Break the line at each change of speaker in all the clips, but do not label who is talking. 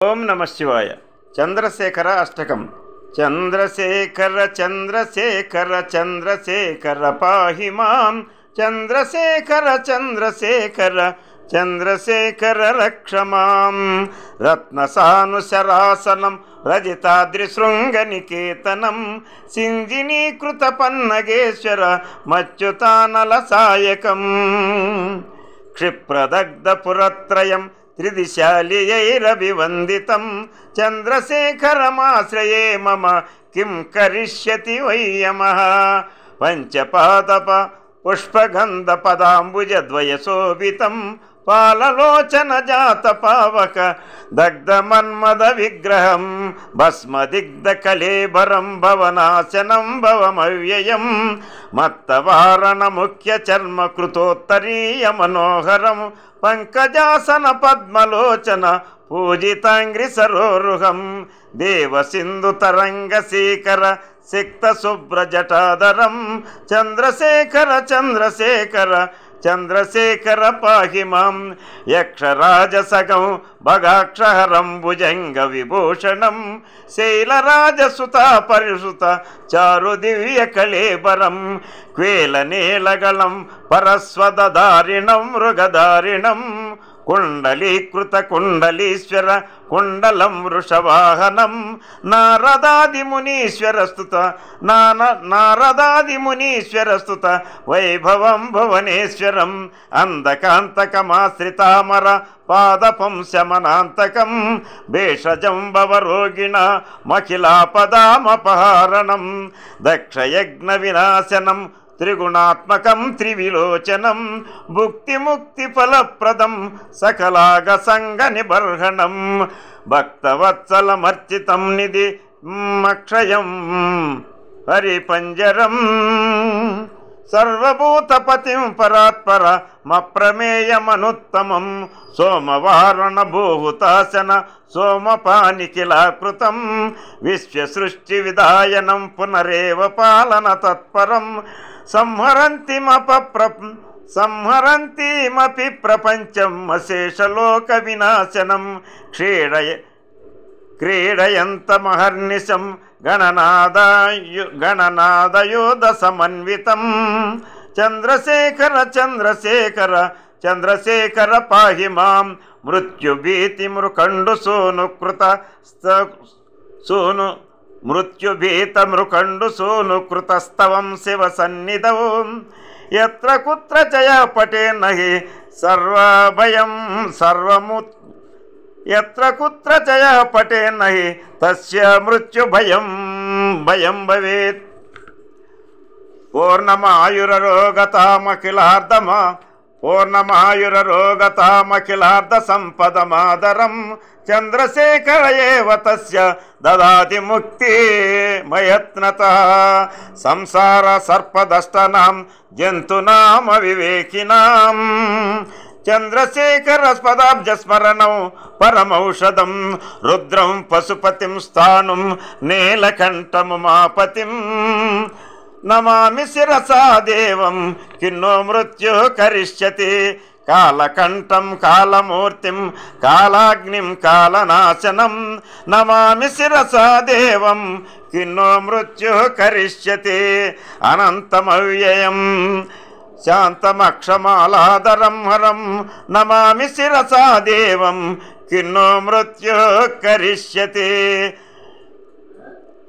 ఓం నమ శివాయ. చంద్రశేఖర అష్టకం. చంద్రశేఖర చంద్రశేఖర చంద్రశేఖర పాహి మాం, చంద్రశేఖర చంద్రశేఖర చంద్రశేఖర రక్ష మాం. రత్నసానుశరాసనం రజితాద్రిశృంగనికేతనం, సింజినీకృత పన్నగేశ్వర మచ్యుతానల సాయకం. క్షిప్రదగ్ధపురత్రయం త్రిదిశాలియైరభివందితం, చంద్రశేఖరమాశ్రయే మమ కిం కరిష్యతి వయ్యమః. పంచపాదప పుష్పగంధపదాంబుజద్వయశోభితం, పాలలోచన జాత పావక దగ్ధమన్మద విగ్రహం. భస్మదిగ్ధ కళేబరం భవనాశనం భవమవ్యయం, మత్తవారణ ముఖ్య చర్మ కృతోత్తరీయ మనోహరం. పంకజాసన పద్మలోచన పూజితాంగ్రి సరోరుహం, దేవసింధు తరంగ శేఖర సిక్త శుభ్ర జటాధరం. చంద్రశేఖర చంద్రశేఖర చంద్రశేఖర పాహి మాం. యక్షరాజసగం భగాక్షహరం భుజంగ విభూషణం, శైలరాజసుత పరిసుత చారు దివ్య కళేబరం. క్వేలనీలగళం పరస్వదారిణం మృగధారిణం, కుండలీకృత కుండలీశ్వర కుండలం వృషవాహనం. నారదాదిమునీశ్వరస్తుత నారదాదిమునీశ్వరస్తుత వైభవం భువనేశ్వరం. అందకాంతకమాశ్రితామర పాదపం శమనాంతకం, భేషజం భవరోగిణ మఖిలాపదామపహారణం. దక్షయజ్ఞ వినాశనం త్రిగుణాత్మకం త్రివిలోచనం, భుక్తిముక్తి ఫలప్రదం సకలాగ సంగ నిబర్హణం. భక్తవత్సలమర్చితం నిధి అక్షయం హరిపంజరం, సర్వభూతపతిం పరాత్పర మప్రమేయమనుత్తమం. సోమవారణ భూహుతాసన సోమపానికిలాకృతం, విశ్వసృష్టి విధాయనం పునరేవ పాలన తత్పరం. సంహరంతిమపి ప్రపంచం అశేషలోక వినాశనం. క్రీడయంతమహర్నిశం గణనాదయోధ సమన్వితం. చంద్రశేఖర చంద్రశేఖర చంద్రశేఖర పాహి మాం. మృత్యుభీతి మృకండు మృత్యుభీత మృకండు సూనుకృతస్తవం శివ సన్నిధౌ. యత్ర కుత్ర చయ పటే నహి సర్వభయం యత్ర కుత్ర చయ పటే నహి తస్య మృత్యుభయం భయం భవేత్. పూర్ణమాయురరోగతామఖిలార్ధ సంపదమాదరం. చంద్రశేఖర ఏవ తస్య దదాతి ముక్తి మయత్నతః. సంసార సర్పదష్టనాం జంతునామ వివేకినాం. చంద్రశేఖర పదాబ్జస్మరణం పరమౌషధం. రుద్రం పశుపతిం స్థాణుం నీలకంఠముమాపతిం. నమామి శిరసా దేవం కిన్నో మృత్యు కరిష్యతి. కాలకంఠం కాలమూర్తిం కాలాగ్నిం కాలనాశనం. నమామి శిరసా దేవం కిన్నో మృత్యు కరిష్యతి. అనంతమవ్యయం శాంతమక్షమాలాదరం హరం. నమామి శిరసా దేవం కిన్నో మృత్యు కరిష్యతి.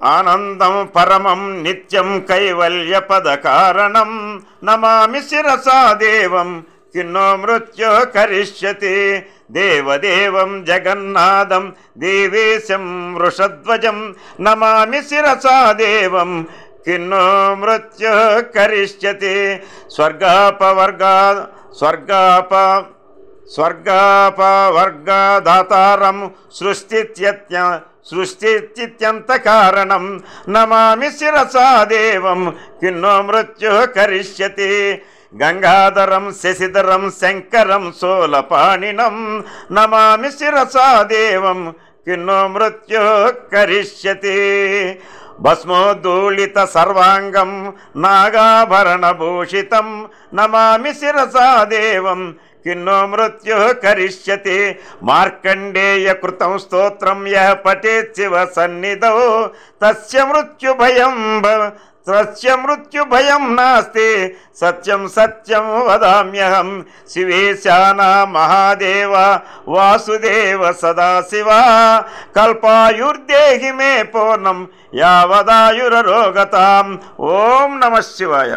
ఆనందం పరమం నిత్యం కైవల్య పదకారణం. నమామి శిరసా దేవం కిన్నో మృత్యు కరిష్యతి. దేవదేవం జగన్నాథం దేవేశం వృషధ్వజం. నమామి శిరసా దేవం కిన్నో మృత్యు కరిష్యతి. స్వర్గాపవర్గదాతారం సృష్టిత్యంత కారణం. నమామి శిరసా దేవం కిన్నో మృత్యు కరిష్యతి. గంగాధరం శశిధరం శంకరం శూలపాణినం. నమామి శిరసా దేవం కిన్నో మృత్యు కరిష్యతి. భస్మోద్దూళిత సర్వాంగం నాగాభరణభూషితం. నమామి శిరసా దేవం किन्नो मृत्युः करिष्यति మార్కండేయ కృతం స్తోత్రం యః పఠేత్ శివ సన్నిధౌ తస్య మృత్యుభయం నాస్తి సత్యం సత్యం వదామ్యహం శివేశాన మహాదేవ వాసుదేవ సదాశివ కల్పాయుర్దేహి మే పూర్ణం యావదాయురరోగతాం. ఓం నమః శివాయ.